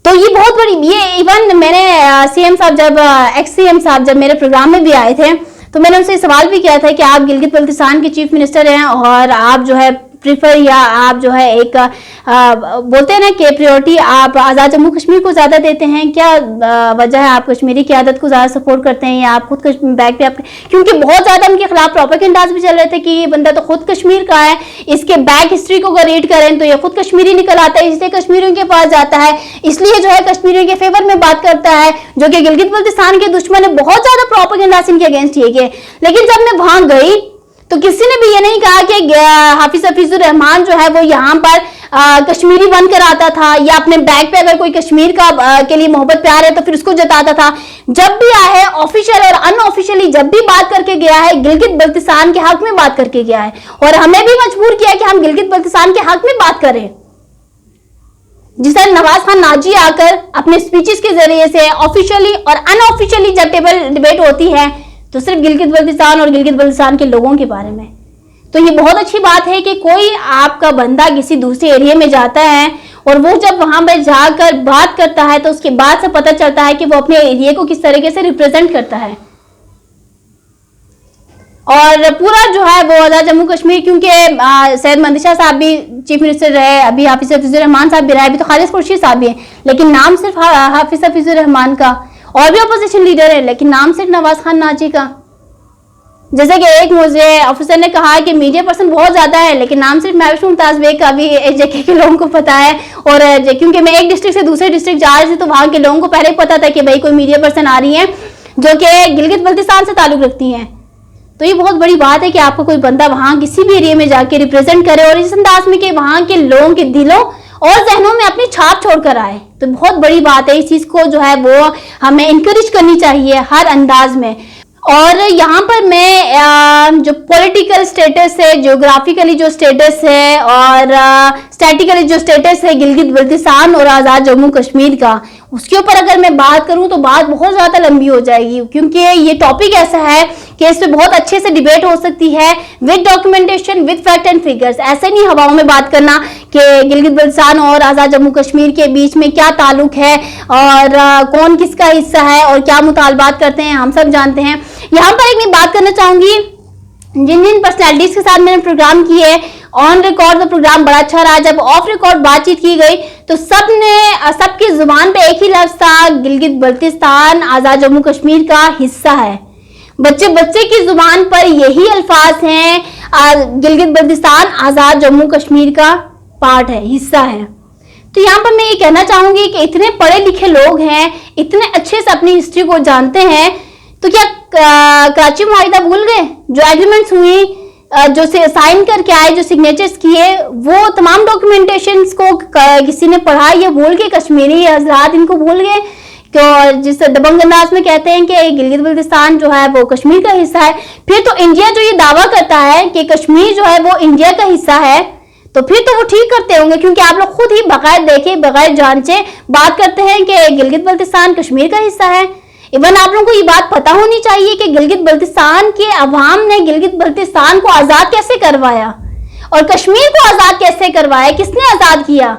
तो ये बहुत बड़ी, ये इवन मैंने सीएम साहब जब एक्स सीएम साहब जब मेरे प्रोग्राम में भी आए थे तो मैंने उनसे सवाल भी किया था कि आप गिलगित बल्तिस्तान के चीफ मिनिस्टर हैं और आप जो है प्रीफर या आप जो है एक बोलते हैं ना कि प्रायोरिटी आप आज़ाद जम्मू कश्मीर को ज़्यादा देते हैं, क्या वजह है? आप कश्मीरी क़यादत को ज़्यादा सपोर्ट करते हैं या आप खुद बैक पे आपके, क्योंकि बहुत ज़्यादा उनके खिलाफ प्रोपेगेंडास भी चल रहे थे कि ये बंदा तो खुद कश्मीर का है, इसके बैक हिस्ट्री को अगर रीड करें तो ये खुद कश्मीरी निकल आता है, इसलिए कश्मीरियों के पास जाता है, इसलिए जो है कश्मीरियों के फेवर में बात करता है, जो कि गिलगित बल्तिस्तान के दुश्मन है। बहुत ज़्यादा प्रोपेगेंडास इनके अगेंस्ट किए गए। लेकिन जब मैं वहां गई तो किसी ने भी ये नहीं कहा कि हाफिज हफीजुर रहमान जो है वो यहाँ पर कश्मीरी बनकर आता था या अपने बैग पे अगर कोई कश्मीर का के लिए मोहब्बत प्यार है तो फिर उसको जताता था। जब भी आया है ऑफिशियल और अनऑफिशियली जब भी बात करके गया है गिलगित बल्तिस्तान के हक में बात करके गया है और हमें भी मजबूर किया कि हम गिलगित बल्तिस्तान के हक में बात करें। जिस तरह नवाज खान नाजी आकर अपने स्पीचेस के जरिए से ऑफिशियली और अनऑफिशियली जब टेबल डिबेट होती है तो सिर्फ गिलगित बल्तिस्तान और गिलगित बल्तिस्तान के लोगों के बारे में। तो ये बहुत अच्छी बात है कि कोई आपका बंदा किसी दूसरे एरिया में जाता है और वो जब वहां पर जाकर बात करता है तो उसके बाद से पता चलता है कि वो अपने एरिया को किस तरीके से रिप्रेजेंट करता है। और पूरा जो है वो आज़ाद जम्मू कश्मीर, क्योंकि सैयद मंदिशा साहब भी चीफ मिनिस्टर रहे, अभी हाफिज हफीजुर रहमान साहब भी रहे, अभी तो खालिद खुर्शीद साहब भी हैं, लेकिन नाम सिर्फ हाफिज हफीजुर रहमान का, और भी अपोजिशन लीडर है लेकिन नाम सिर्फ नवाज खान नाजी का। जैसे कि एक मुझे ऑफिसर ने कहा कि मीडिया पर्सन बहुत ज्यादा है लेकिन नाम सिर्फ महबूब मुमताज बेग का भी जेके के लोगों को पता है। और क्योंकि मैं एक डिस्ट्रिक्ट से दूसरे डिस्ट्रिक्ट जा रही थी तो वहां के लोगों को पहले ही पता था कि भाई कोई मीडिया पर्सन आ रही है जो कि गिलगित बल्तिस्तान से ताल्लुक रखती हैं। तो ये बहुत बड़ी बात है कि आपको कोई बंदा वहां किसी भी एरिया में जाके रिप्रेजेंट करे और इस अंदाज में कि वहां के लोगों के दिलों और जहनों में अपनी छाप छोड़कर आए, तो बहुत बड़ी बात है। इस चीज को जो है वो हमें इंकरेज करनी चाहिए हर अंदाज में। और यहाँ पर मैं जो पॉलिटिकल स्टेटस है, ज्योग्राफिकली जो स्टेटस है और स्टैटिकली जो स्टेटस है गिलगित बल्तिस्तान और आज़ाद जम्मू कश्मीर का, उसके ऊपर अगर मैं बात करूं तो बात बहुत ज़्यादा लंबी हो जाएगी, क्योंकि ये टॉपिक ऐसा है कि इस पे बहुत अच्छे से डिबेट हो सकती है with documentation, with fact and figures. ऐसे नहीं हवाओं में बात करना कि गिलगित बल्तिस्तान और आज़ाद जम्मू कश्मीर के बीच में क्या ताल्लुक है और कौन किसका हिस्सा है और क्या मुतालबात करते हैं, हम सब जानते हैं। यहाँ पर एक मैं बात करना चाहूंगी, जिन जिन पर्सनैलिटीज के साथ मैंने प्रोग्राम किए, ऑन रिकॉर्ड तो प्रोग्राम बड़ा अच्छा रहा, जब ऑफ रिकॉर्ड बातचीत की गई तो सबकी जुबान पे एक ही लफ्ज था, गिलगित बल्तिस्तान आज़ाद जम्मू कश्मीर का हिस्सा है। बच्चे बच्चे की जुबान पर यही अल्फाज हैं, गिलगित बल्तिस्तान आज़ाद जम्मू कश्मीर का पार्ट है, हिस्सा है। तो यहाँ पर मैं ये कहना चाहूंगी कि इतने पढ़े लिखे लोग हैं, इतने अच्छे से अपनी हिस्ट्री को जानते हैं, तो क्या कराची मुआहिदा भूल गए? जो एग्रीमेंट्स हुई, जो साइन करके आए, जो सिग्नेचर्स किए, वो तमाम डॉक्यूमेंटेशंस को किसी ने पढ़ा या भूल के? कश्मीरी हजरात इनको भूल गए? तो जिस दबंग अंदाज में कहते हैं कि गिलगित बल्तिस्तान जो है वो कश्मीर का हिस्सा है, फिर तो इंडिया जो ये दावा करता है कि कश्मीर जो है वो इंडिया का हिस्सा है, तो फिर तो वो ठीक करते होंगे, क्योंकि आप लोग खुद ही बगैर देखे बगैर जांचे बात करते हैं कि गिलगित बल्तिस्तान कश्मीर का हिस्सा है। इवन आप लोगों को ये बात पता होनी चाहिए कि गिलगित बल्तिस्तान के अवाम ने गिलगित बल्तिस्तान को आजाद कैसे करवाया और कश्मीर को आजाद कैसे करवाया, किसने आजाद किया?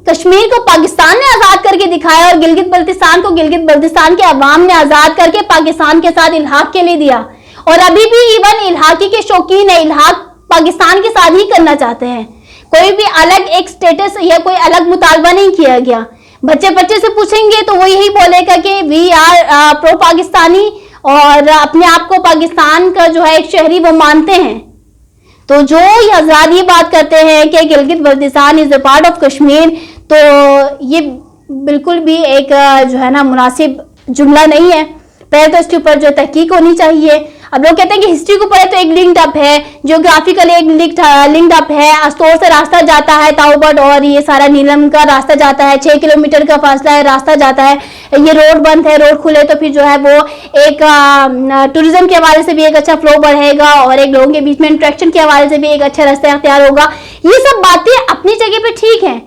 कश्मीर को पाकिस्तान ने आजाद करके दिखाया और गिलगित बल्तिस्तान को गिलगित बल्तिस्तान के अवाम ने आजाद करके पाकिस्तान के साथ इल्हाक के लिए दिया। और अभी भी इवन इल्हाकी के शौकीन है, इल्हाक पाकिस्तान के साथ ही करना चाहते हैं। कोई भी अलग एक स्टेटस या कोई अलग मुतालबा नहीं किया गया। बच्चे से पूछेंगे तो वो यही बोलेगा कि वी आर प्रो पाकिस्तानी और अपने आप को पाकिस्तान का जो है एक शहरी वो मानते हैं। तो जो हजरात ये बात करते हैं कि Gilgit Baltistan is a part of Kashmir, तो ये बिल्कुल भी एक जो है ना मुनासिब जुमला नहीं है। पहले तो इसके ऊपर जो तहकीक होनी चाहिए। अब लोग कहते हैं कि हिस्ट्री को पढ़े तो एक लिंक्ड अप है, जियोग्राफिकली एक लिंक्ड अप है, अस्तोर से रास्ता जाता है ताऊबट और ये सारा नीलम का रास्ता जाता है, 6 किलोमीटर का फासला है, रास्ता जाता है, ये रोड बंद है, रोड खुले तो फिर जो है वो एक टूरिज्म के हवाले से भी एक अच्छा फ्लो बढ़ेगा और एक लोगों के बीच में इंट्रैक्शन के हवाले से भी एक अच्छा रास्ता अख्तियार होगा। ये सब बातें अपनी जगह पे ठीक है,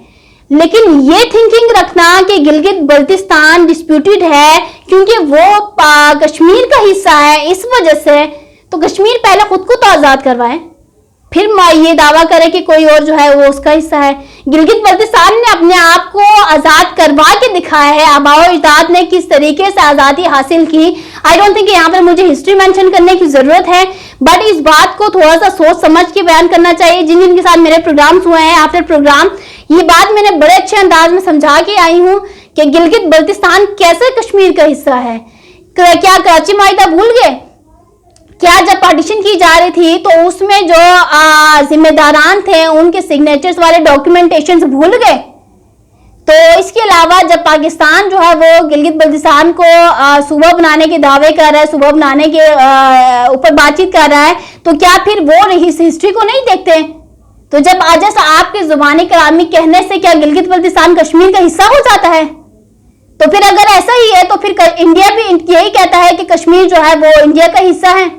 लेकिन ये थिंकिंग रखना कि गिलगित बल्तिस्तान डिस्प्यूटेड है क्योंकि वो कश्मीर का हिस्सा है इस वजह से, तो कश्मीर पहले खुद को तो आजाद करवाए, फिर ये दावा करे कि कोई और जो है वो उसका हिस्सा है। गिलगित बल्तिस्तान ने अपने आप को आजाद करवा के दिखाया है। आबाओ अजदाद ने किस तरीके से आजादी हासिल की, आई डोंट थिंक यहाँ पर मुझे हिस्ट्री मेंशन करने की जरूरत है, बट इस बात को थोड़ा सा सोच समझ के बयान करना चाहिए। जिन जिनके साथ मेरे प्रोग्राम्स हुए हैं आफ्टर प्रोग्राम, ये बात मैंने बड़े अच्छे अंदाज में समझा के आई हूँ कि गिलगित बल्तिस्तान कैसे कश्मीर का हिस्सा है। क्या कराची माहिदा भूल गए? क्या जब पार्टीशन की जा रही थी तो उसमें जो जिम्मेदारान थे उनके सिग्नेचर्स वाले डॉक्यूमेंटेशन भूल गए? तो इसके अलावा जब पाकिस्तान जो है वो गिलगित बल्तिस्तान को सूबा बनाने के दावे कर रहा है, सूबा बनाने के ऊपर बातचीत कर रहा है, तो क्या फिर वो हिस्ट्री को नहीं देखते? तो जब आज आपके जुबानी कलामी कहने से क्या गिलगित बल्तिस्तान कश्मीर का हिस्सा हो जाता है? तो फिर अगर ऐसा ही है तो फिर इंडिया भी यही कहता है कि कश्मीर जो है वो इंडिया का हिस्सा है।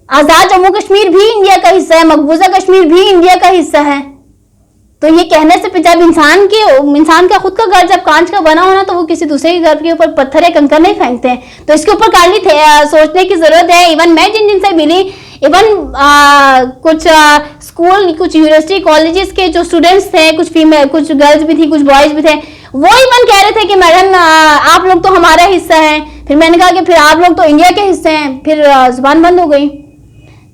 आजाद जम्मू कश्मीर भी इंडिया का हिस्सा है, मकबूजा कश्मीर भी इंडिया का हिस्सा है। तो ये कहने से जब इंसान का खुद का घर जब कांच का बना होना तो वो किसी दूसरे के घर के ऊपर पत्थर या कंकर नहीं फेंकते हैं। तो इसके ऊपर काफी सोचने की जरूरत है। इवन मैं जिन जिनसे मिली, इवन कुछ स्कूल, कुछ यूनिवर्सिटी कॉलेजेस के जो स्टूडेंट्स थे, कुछ फीमेल, कुछ गर्ल्स भी थी, कुछ बॉयज भी थे, वो इवन कह रहे थे कि मैडम आप लोग तो हमारा हिस्सा है। फिर मैंने कहा कि फिर आप लोग तो इंडिया के हिस्से हैं। फिर जुबान बंद हो गई।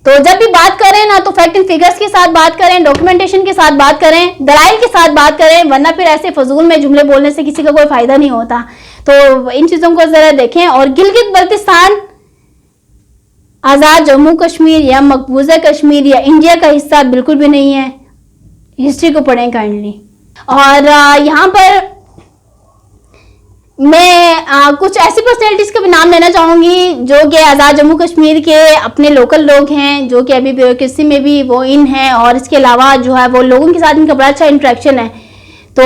तो जब भी बात करें ना तो फैक्ट एंड फिगर्स के साथ बात करें, डॉक्यूमेंटेशन के साथ बात करें, दलाइल के साथ बात करें, वरना फिर ऐसे फजूल में जुमले बोलने से किसी का कोई फायदा नहीं होता। तो इन चीजों को जरा देखें। और गिलगित बल्तिस्तान आजाद जम्मू कश्मीर या मकबूजा कश्मीर या इंडिया का हिस्सा बिल्कुल भी नहीं है। हिस्ट्री को पढ़ें काइंडली। और यहाँ पर मैं कुछ ऐसी पर्सनैलिटीज का भी नाम लेना चाहूंगी जो कि आज़ाद जम्मू कश्मीर के अपने लोकल लोग हैं, जो कि अभी ब्यूरोक्रेसी में भी वो इन हैं, और इसके अलावा जो है वो लोगों के साथ इनका बड़ा अच्छा इंटरेक्शन है। तो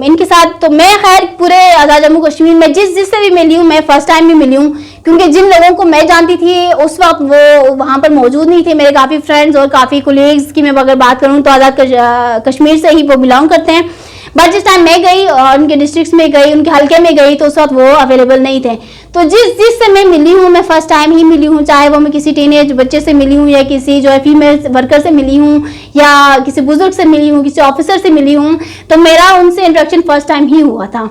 इनके साथ तो मैं खैर पूरे आज़ाद जम्मू कश्मीर में जिससे भी मिली हूँ, मैं फर्स्ट टाइम भी मिली हूँ, क्योंकि जिन लोगों को मैं जानती थी उस वक्त वो वहाँ पर मौजूद नहीं थे। मेरे काफ़ी फ्रेंड्स और काफ़ी कोलीग्स की मैं अगर बात करूँ तो आज़ाद कश्मीर से ही वो बिलोंग करते हैं। बट जिस टाइम मैं गई और उनके डिस्ट्रिक्ट्स में गई, उनके हल्के में गई, तो उस वक्त वो अवेलेबल नहीं थे। तो जिस से मैं मिली हूँ, मैं फर्स्ट टाइम ही मिली हूँ, चाहे वो मैं किसी टीनेज बच्चे से मिली हूँ या किसी जो है फीमेल वर्कर से मिली हूँ या किसी बुजुर्ग से मिली हूँ, किसी ऑफिसर से मिली हूँ, तो मेरा उनसे इंटरेक्शन फर्स्ट टाइम ही हुआ था।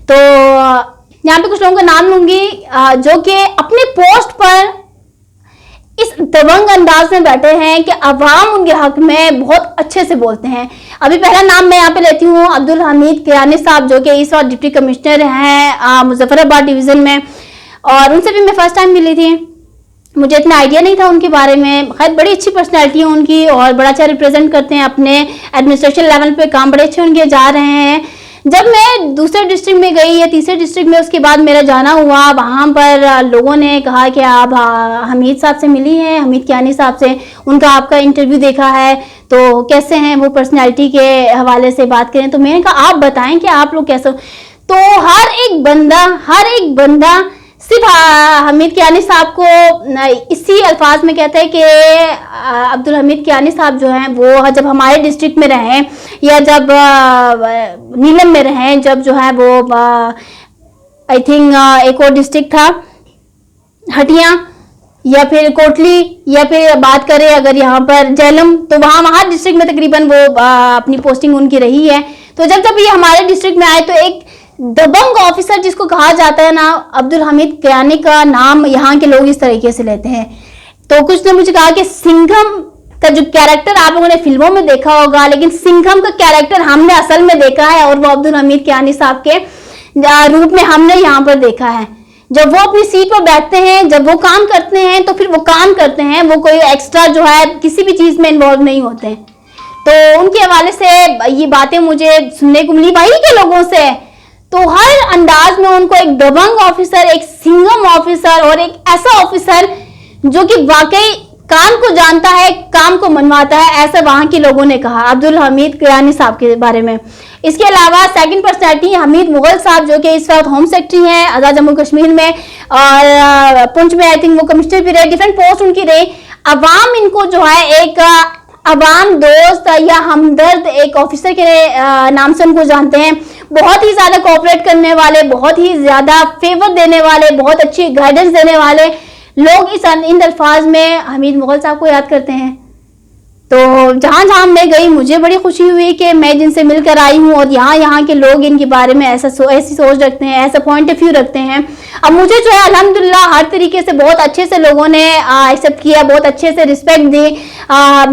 तो यहाँ पे कुछ लोगों का नाम लूंगी जो कि अपने पोस्ट पर इस दबंग अंदाज में बैठे हैं कि अवाम उनके हक में बहुत अच्छे से बोलते हैं। अभी पहला नाम मैं यहाँ पे लेती हूँ अब्दुल हमीद किरानी साहब, जो कि इस वक्त डिप्टी कमिश्नर हैं मुजफ्फराबाद डिवीज़न में, और उनसे भी मैं फर्स्ट टाइम मिली थी। मुझे इतना आइडिया नहीं था उनके बारे में। खैर बड़ी अच्छी पर्सनैलिटी है उनकी और बड़ा अच्छा रिप्रेजेंट करते हैं अपने एडमिनिस्ट्रेशन लेवल पे, काम बड़े अच्छे उनके जा रहे हैं। जब मैं दूसरे डिस्ट्रिक्ट में गई या तीसरे डिस्ट्रिक्ट में, उसके बाद मेरा जाना हुआ, वहाँ पर लोगों ने कहा कि आप हमीद साहब से मिली हैं, हमीद किरानी साहब से, उनका आपका इंटरव्यू देखा है, तो कैसे हैं वो पर्सनैलिटी के हवाले से बात करें। तो मैंने कहा आप बताएं कि आप लोग कैसे हो। तो हर एक बंदा सिर्फ हमीद किरानी साहब को इसी अल्फाज में कहता है कि अब्दुल हमीद किरानी साहब जो हैं वो जब हमारे डिस्ट्रिक्ट में रहें या जब नीलम में रहें, जब जो है वो आई थिंक एक और डिस्ट्रिक्ट था हटिया या फिर कोटली, या फिर बात करें अगर यहाँ पर झेलम, तो वहाँ डिस्ट्रिक्ट में तकरीबन वो अपनी पोस्टिंग उनकी रही है। तो जब ये हमारे डिस्ट्रिक्ट में आए तो एक दबंग ऑफिसर जिसको कहा जाता है ना, अब्दुल हमीद किरानी का नाम यहाँ के लोग इस तरीके से लेते हैं। तो कुछ ने मुझे कहा कि सिंघम का जो कैरेक्टर आप लोगों ने फिल्मों में देखा होगा, लेकिन सिंघम का कैरेक्टर हमने असल में देखा है और वो अब्दुल हमीद किरानी साहब के रूप में हमने यहाँ पर देखा है। जब वो अपनी सीट पर बैठते हैं, जब वो काम करते हैं, तो फिर वो काम करते हैं, वो कोई एक्स्ट्रा जो है किसी भी चीज में इन्वॉल्व नहीं होते। तो उनके हवाले से ये बातें मुझे सुनने को मिली वही के लोगों से। तो हर अंदाज में उनको एक दबंग ऑफिसर, एक सिंघम ऑफिसर और एक ऐसा ऑफिसर जो कि वाकई काम को जानता है, काम को मनवाता है, ऐसा वहां के लोगों ने कहा अब्दुल हमीद किरानी साहब के बारे में। इसके अलावा सेकंड पर्सनैलिटी हमीद मुगल साहब, जो कि इस वक्त होम सेक्रेटरी हैं आज़ाद जम्मू कश्मीर में, और पुंछ में आई थिंक वो कमिश्नर भी रहे, डिफरेंट पोस्ट उनकी रही। अवाम इनको जो है एक अवाम दोस्त या हमदर्द एक ऑफिसर के नाम से उनको जानते हैं। बहुत ही ज्यादा कोऑपरेट करने वाले, बहुत ही ज्यादा फेवर देने वाले, बहुत अच्छी गाइडेंस देने वाले लोग इन अल्फाज में हमीद मुगल साहब को याद करते हैं। तो जहाँ जहाँ मैं गई मुझे बड़ी खुशी हुई कि मैं जिनसे मिलकर आई हूँ और यहाँ के लोग इनके बारे में ऐसी सोच रखते हैं, ऐसा पॉइंट ऑफ व्यू रखते हैं। अब मुझे जो है अल्हम्दुलिल्लाह हर तरीके से बहुत अच्छे से लोगों ने एक्सेप्ट किया, बहुत अच्छे से रिस्पेक्ट दी।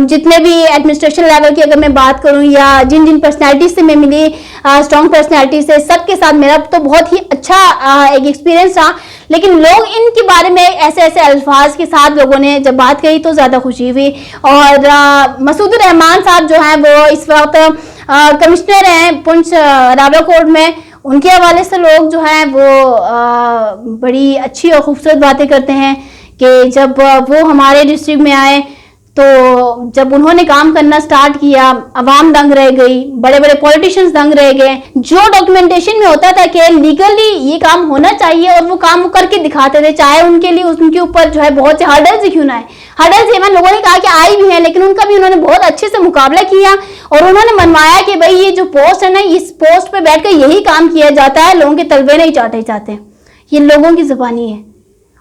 जितने भी एडमिनिस्ट्रेशन लेवल की अगर मैं बात करूँ या जिन जिन पर्सनैलिटी से मैं मिली, स्ट्रॉन्ग पर्सनैलिटी से, सबके साथ मेरा तो बहुत ही अच्छा एक एक्सपीरियंस रहा। लेकिन लोग इनके बारे में ऐसे ऐसे अल्फाज के साथ लोगों ने जब बात कही तो ज़्यादा खुशी हुई। और मसूद रहमान साहब जो हैं वो इस वक्त कमिश्नर हैं पुंछ रावलाकोट में, उनके हवाले से लोग जो हैं वो बड़ी अच्छी और खूबसूरत बातें करते हैं कि जब वो हमारे डिस्ट्रिक्ट में आए तो जब उन्होंने काम करना स्टार्ट किया, अवाम दंग रह गई, बड़े बड़े पॉलिटिशियंस दंग रह गए। जो डॉक्यूमेंटेशन में होता था कि लीगली ये काम होना चाहिए और वो काम करके दिखाते थे, चाहे उनके लिए उनके ऊपर जो है बहुत से हर्डल्स ही क्यों ना आए। हर्डल्स इवन लोगों ने कहा कि आई भी हैं, लेकिन उनका भी उन्होंने बहुत अच्छे से मुकाबला किया और उन्होंने मनवाया कि भाई ये जो पोस्ट है ना, इस पोस्ट पर बैठ कर यही काम किया जाता है, लोगों के तलवे नहीं चाटे जाते, ये लोगों की जुबानी है।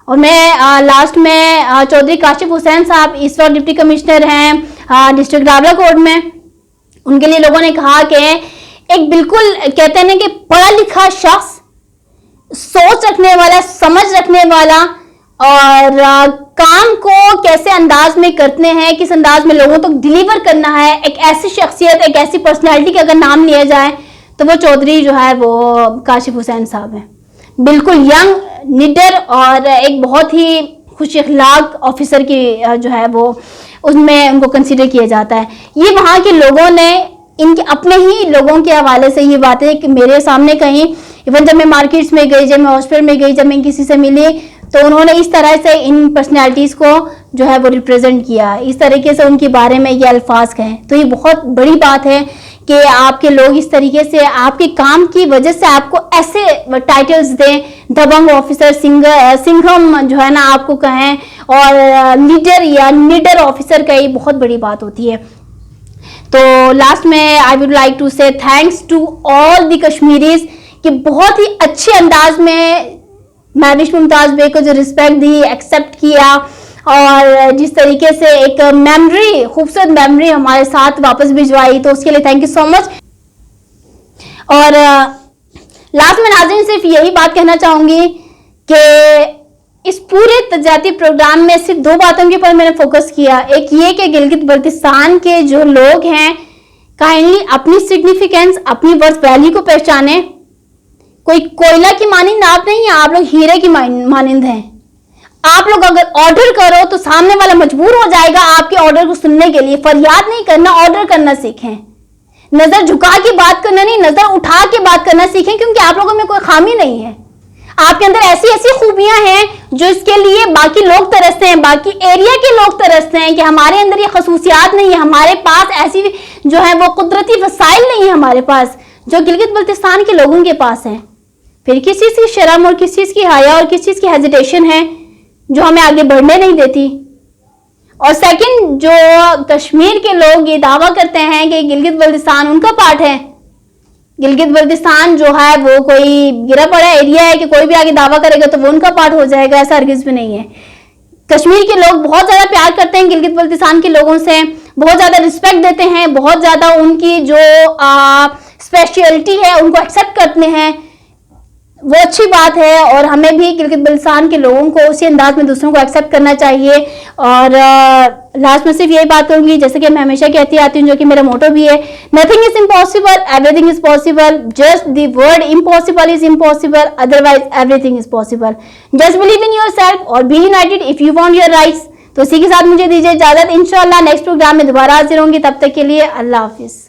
और मैं लास्ट में चौधरी काशिफ हुसैन साहब इस वक्त डिप्टी कमिश्नर हैं डिस्ट्रिक्ट रावलाकोट में, उनके लिए लोगों ने कहा कि एक बिल्कुल कहते हैं ना कि पढ़ा लिखा शख्स, सोच रखने वाला, समझ रखने वाला और काम को कैसे अंदाज में करते हैं, किस अंदाज में लोगों तक डिलीवर करना है, एक ऐसी शख्सियत, एक ऐसी पर्सनैलिटी का अगर नाम लिया जाए तो वो चौधरी जो है वो काशिफ हुसैन साहब हैं। बिल्कुल यंग, निडर और एक बहुत ही खुश अखलाक ऑफिसर की जो है वो उसमें उनको कंसीडर किया जाता है। ये वहाँ के लोगों ने इनके अपने ही लोगों के हवाले से ये बातें मेरे सामने कहीं। इवन जब मैं मार्केट्स में गई, जब मैं हॉस्पिटल में गई, जब मैं किसी से मिली तो उन्होंने इस तरह से इन पर्सनैलिटीज़ को जो है वो रिप्रेजेंट किया, इस तरीके से उनके बारे में ये अल्फाज कहें तो ये बहुत बड़ी बात है कि आपके लोग इस तरीके से आपके काम की वजह से आपको ऐसे टाइटल्स दें, दबंग ऑफिसर, सिंघम जो है ना आपको कहें, और लीडर या निडर ऑफिसर का ये बहुत बड़ी बात होती है। तो लास्ट में I would like to say thanks to all the Kashmiris कि बहुत ही अच्छे अंदाज में महविश मुमताज बे को जो रिस्पेक्ट दी, एक्सेप्ट किया और जिस तरीके से एक मेमोरी, खूबसूरत मेमोरी हमारे साथ वापस भिजवाई, तो उसके लिए थैंक यू सो मच। और लास्ट में नाज़रीन सिर्फ यही बात कहना चाहूँगी कि इस पूरे तजाती प्रोग्राम में सिर्फ दो बातों के ऊपर मैंने फोकस किया। एक ये कि गिलगित बल्तिस्तान के जो लोग हैं काइंडली अपनी सिग्निफिकेंस, अपनी वर्थ वैल्यू को पहचाने। कोई कोयला की मानिंद आप नहीं है, आप लोग हीरे की मानिंद हैं। आप लोग अगर ऑर्डर करो तो सामने वाला मजबूर हो जाएगा आपके ऑर्डर को सुनने के लिए। फरियाद नहीं करना, ऑर्डर करना सीखें। नजर झुका के बात करना नहीं, नजर उठा के बात करना सीखें, क्योंकि आप लोगों में कोई खामी नहीं है। आपके अंदर ऐसी ऐसी खूबियां हैं जो इसके लिए बाकी लोग तरसते हैं, बाकी एरिया के लोग तरसते हैं कि हमारे अंदर ये खसूसियात नहीं है, हमारे पास ऐसी जो है वो कुदरती वसाइल नहीं है हमारे पास, जो गिलगित बल्तिस्तान के लोगों के पास है। फिर किस चीज़ की शर्म और किस चीज़ की हया और किस चीज़ की हेजिटेशन है जो हमें आगे बढ़ने नहीं देती। और सेकंड, जो कश्मीर के लोग ये दावा करते हैं कि गिलगित बल्तिस्तान उनका पार्ट है, गिलगित बल्तिस्तान जो है वो कोई गिरा पड़ा एरिया है कि कोई भी आगे दावा करेगा तो वो उनका पार्ट हो जाएगा, ऐसा हरगिज़ भी नहीं है। कश्मीर के लोग बहुत ज़्यादा प्यार करते हैं गिलगित बल्तिस्तान के लोगों से, बहुत ज़्यादा रिस्पेक्ट देते हैं, बहुत ज़्यादा उनकी जो स्पेशलिटी है उनको एक्सेप्ट करते हैं, वो अच्छी बात है। और हमें भी गिलगित बल्तिस्तान के लोगों को उसी अंदाज में दूसरों को एक्सेप्ट करना चाहिए। और लास्ट में सिर्फ यही बात करूंगी, जैसे कि मैं हमेशा कहती आती हूँ, जो कि मेरा मोटो भी है, nothing is impossible, everything is possible, just the word impossible is impossible, otherwise everything is possible. Just believe in your self और be united if you want your rights. तो इसी के साथ मुझे दीजिए इजाजत, इंशाल्लाह नेक्स्ट प्रोग्राम में दोबारा हाजिर होंगी, तब तक के लिए अल्लाह हाफिज।